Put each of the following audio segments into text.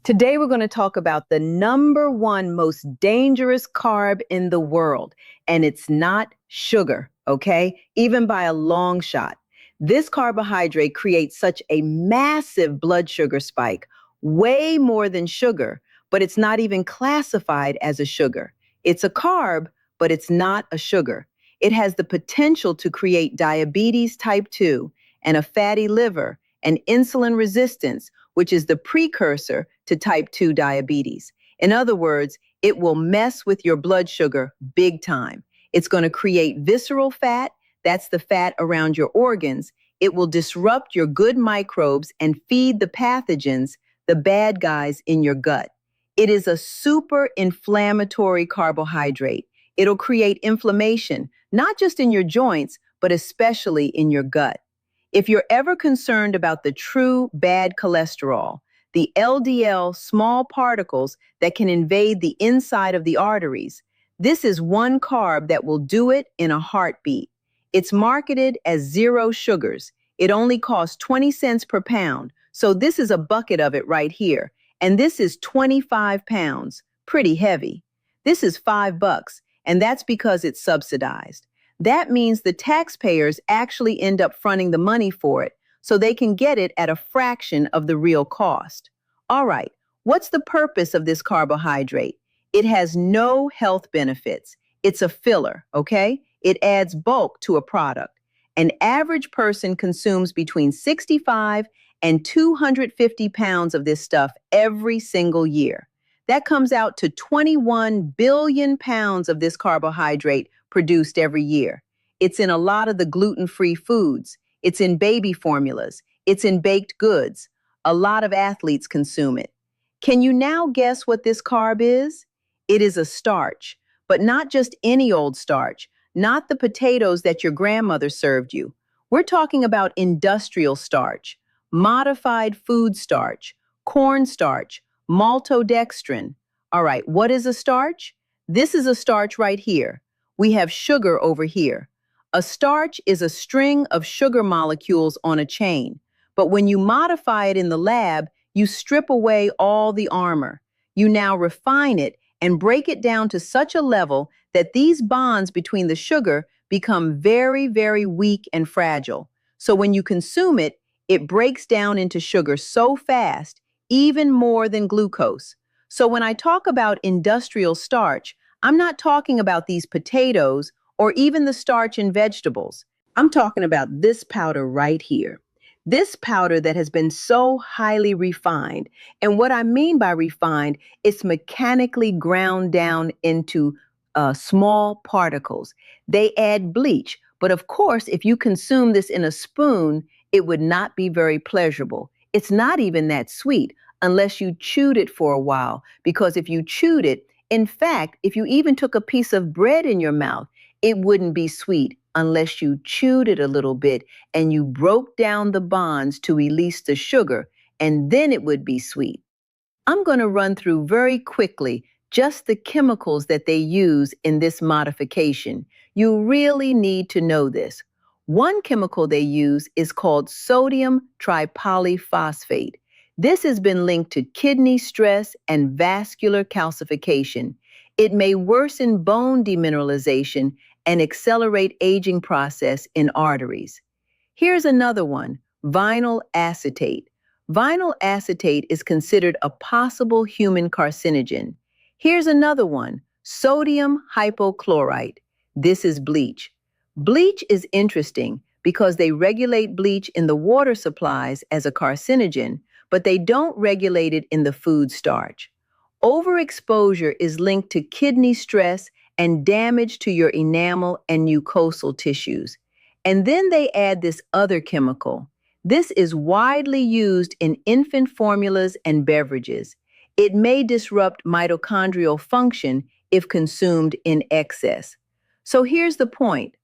Today, we're going to talk about the number one most dangerous carb in the world, and it's not sugar, okay? Even by a long shot. This carbohydrate creates such a massive blood sugar spike, way more than sugar, but it's not even classified as a sugar. It's a carb, but it's not a sugar. It has the potential to create diabetes type 2 and a fatty liver and insulin resistance, which is the precursor to type 2 diabetes. In other words, it will mess with your blood sugar big time. It's going to create visceral fat, that's the fat around your organs. It will disrupt your good microbes and feed the pathogens, the bad guys in your gut. It is a super inflammatory carbohydrate. It'll create inflammation, not just in your joints, but especially in your gut. If you're ever concerned about the true bad cholesterol, the LDL small particles that can invade the inside of the arteries, this is one carb that will do it in a heartbeat. It's marketed as zero sugars. It only costs 20 cents per pound, so this is a bucket of it right here. And this is 25 pounds, pretty heavy. This is $5, and that's because it's subsidized. That means the taxpayers actually end up fronting the money for it, so they can get it at a fraction of the real cost. All right, what's the purpose of this carbohydrate? It has no health benefits. It's a filler, okay? It adds bulk to a product. An average person consumes between 65 and 250 pounds of this stuff every single year. That comes out to 21 billion pounds of this carbohydrate produced every year. It's in a lot of the gluten-free foods. It's in baby formulas. It's in baked goods. A lot of athletes consume it. Can you now guess what this carb is? It is a starch, but not just any old starch, not the potatoes that your grandmother served you. We're talking about industrial starch, modified food starch, corn starch, maltodextrin. All right, what is a starch? This is a starch right here. We have sugar over here. A starch is a string of sugar molecules on a chain. But when you modify it in the lab, you strip away all the armor. You now refine it and break it down to such a level that these bonds between the sugar become very, very weak and fragile. So when you consume it, it breaks down into sugar so fast, even more than glucose. So when I talk about industrial starch, I'm not talking about these potatoes or even the starch in vegetables. I'm talking about this powder right here. This powder that has been so highly refined. And what I mean by refined, it's mechanically ground down into small particles. They add bleach. But of course, if you consume this in a spoon, it would not be very pleasurable. It's not even that sweet unless you chewed it for a while, because if you chewed it, in fact, if you even took a piece of bread in your mouth, it wouldn't be sweet unless you chewed it a little bit and you broke down the bonds to release the sugar, and then it would be sweet. I'm going to run through very quickly just the chemicals that they use in this modification. You really need to know this. One chemical they use is called sodium tripolyphosphate. This has been linked to kidney stress and vascular calcification. It may worsen bone demineralization and accelerate aging process in arteries. Here's another one, vinyl acetate. Vinyl acetate is considered a possible human carcinogen. Here's another one, sodium hypochlorite. This is bleach. Bleach is interesting because they regulate bleach in the water supplies as a carcinogen, but they don't regulate it in the food starch. Overexposure is linked to kidney stress and damage to your enamel and mucosal tissues. And then they add this other chemical. This is widely used in infant formulas and beverages. It may disrupt mitochondrial function if consumed in excess. So here's the point.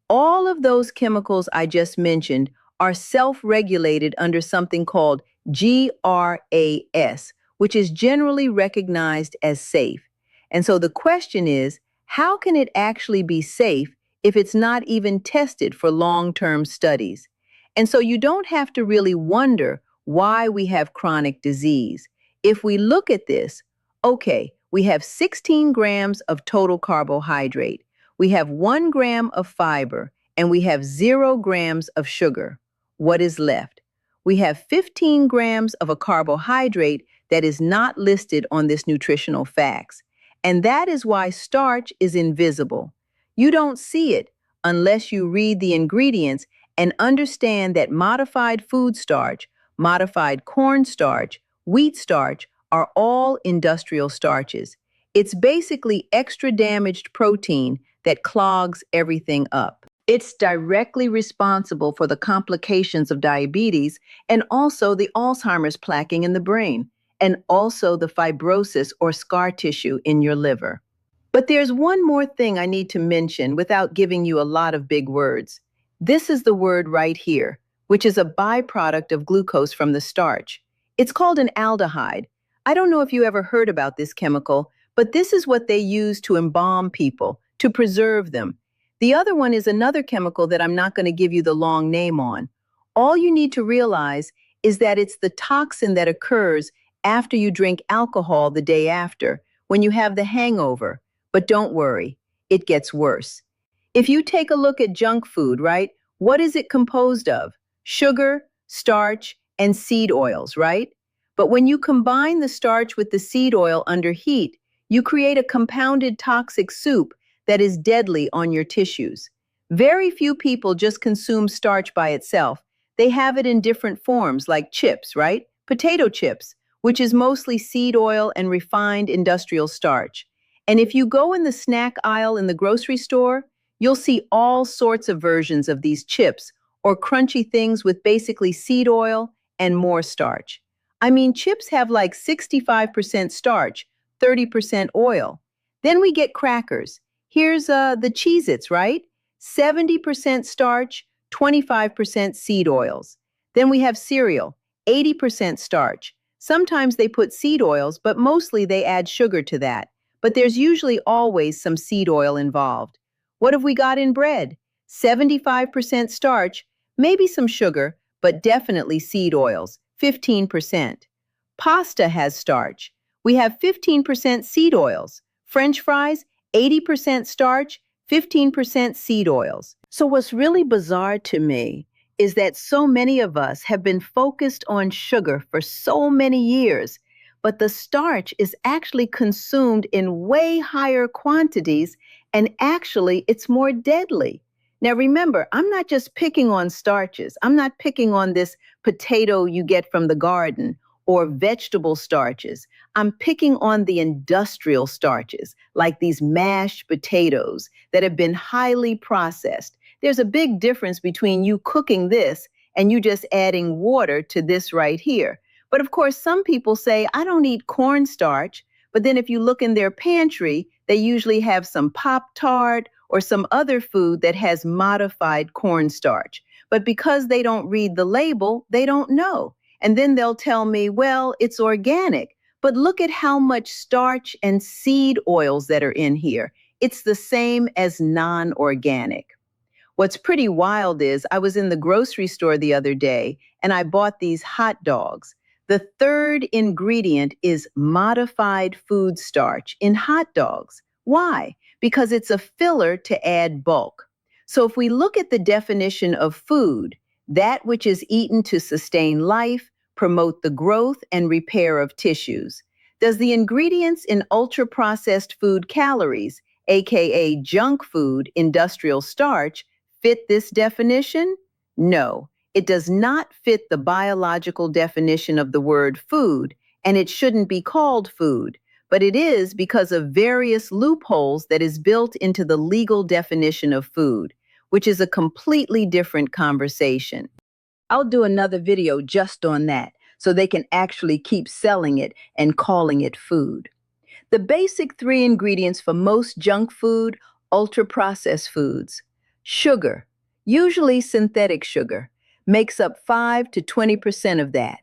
All of those chemicals I just mentioned are self-regulated under something called GRAS, which is generally recognized as safe. And so the question is, how can it actually be safe if it's not even tested for long-term studies? And so you don't have to really wonder why we have chronic disease. If we look at this, okay, we have 16 grams of total carbohydrate, we have 1 gram of fiber, and we have 0 grams of sugar. What is left? We have 15 grams of a carbohydrate that is not listed on this nutritional facts. And that is why starch is invisible. You don't see it unless you read the ingredients and understand that modified food starch, modified corn starch, wheat starch are all industrial starches. It's basically extra damaged protein that clogs everything up. It's directly responsible for the complications of diabetes and also the Alzheimer's plaquing in the brain, and also the fibrosis or scar tissue in your liver. But there's one more thing I need to mention without giving you a lot of big words. This is the word right here, which is a byproduct of glucose from the starch. It's called an aldehyde. I don't know if you ever heard about this chemical, but this is what they use to embalm people, to preserve them. The other one is another chemical that I'm not going to give you the long name on. All you need to realize is that it's the toxin that occurs after you drink alcohol the day after, when you have the hangover. But don't worry, it gets worse. If you take a look at junk food, right, what is it composed of? Sugar, starch, and seed oils, right? But when you combine the starch with the seed oil under heat, you create a compounded toxic soup that is deadly on your tissues. Very few people just consume starch by itself. They have it in different forms, like chips, right? Potato chips, which is mostly seed oil and refined industrial starch. And if you go in the snack aisle in the grocery store, you'll see all sorts of versions of these chips or crunchy things with basically seed oil and more starch. I mean, chips have like 65% starch, 30% oil. Then we get crackers. Here's the Cheez-Its, right? 70% starch, 25% seed oils. Then we have cereal, 80% starch. Sometimes they put seed oils, but mostly they add sugar to that. But there's usually always some seed oil involved. What have we got in bread? 75% starch, maybe some sugar, but definitely seed oils, 15%. Pasta has starch. We have 15% seed oils. French fries, 80% starch, 15% seed oils. So what's really bizarre to me is that so many of us have been focused on sugar for so many years, but the starch is actually consumed in way higher quantities, and actually it's more deadly. Now remember, I'm not just picking on starches. I'm not picking on this potato you get from the garden or vegetable starches. I'm picking on the industrial starches, like these mashed potatoes that have been highly processed. There's a big difference between you cooking this and you just adding water to this right here. But of course, some people say, I don't eat cornstarch. But then if you look in their pantry, they usually have some Pop-Tart or some other food that has modified cornstarch. But because they don't read the label, they don't know. And then they'll tell me, well, it's organic. But look at how much starch and seed oils that are in here. It's the same as non-organic. What's pretty wild is I was in the grocery store the other day and I bought these hot dogs. The third ingredient is modified food starch in hot dogs. Why? Because it's a filler to add bulk. So if we look at the definition of food, that which is eaten to sustain life, promote the growth and repair of tissues. Does the ingredients in ultra-processed food calories, aka junk food, industrial starch, fit this definition? No, it does not fit the biological definition of the word food, and it shouldn't be called food, but it is because of various loopholes that is built into the legal definition of food, which is a completely different conversation. I'll do another video just on that, so they can actually keep selling it and calling it food. The basic three ingredients for most junk food, ultra-processed foods. Sugar, usually synthetic sugar, makes up 5 to 20% of that.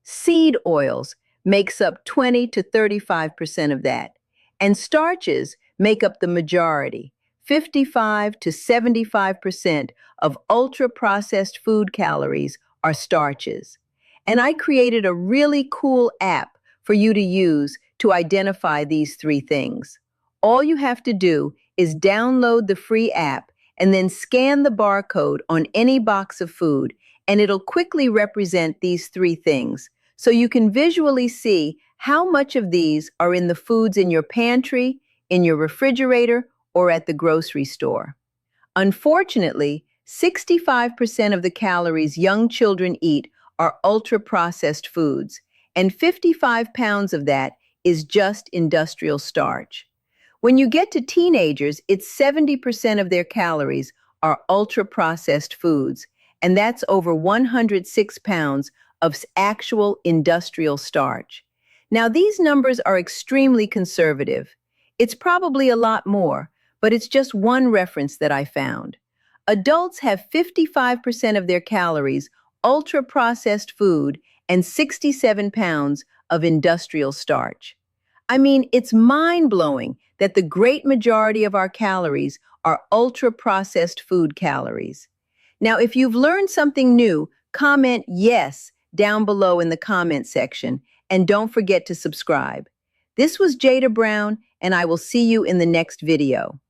Seed oils makes up 20 to 35% of that. And starches make up the majority. 55 to 75% of ultra-processed food calories are starches. And I created a really cool app for you to use to identify these three things. All you have to do is download the free app and then scan the barcode on any box of food, and it'll quickly represent these three things. So you can visually see how much of these are in the foods in your pantry, in your refrigerator, or at the grocery store. Unfortunately, 65% of the calories young children eat are ultra-processed foods, and 55 pounds of that is just industrial starch. When you get to teenagers, it's 70% of their calories are ultra-processed foods, and that's over 106 pounds of actual industrial starch. Now, these numbers are extremely conservative. It's probably a lot more, but it's just one reference that I found. Adults have 55% of their calories ultra-processed food and 67 pounds of industrial starch. I mean, it's mind-blowing that the great majority of our calories are ultra-processed food calories. Now, if you've learned something new, comment yes down below in the comment section, and don't forget to subscribe. This was Jada Brown, and I will see you in the next video.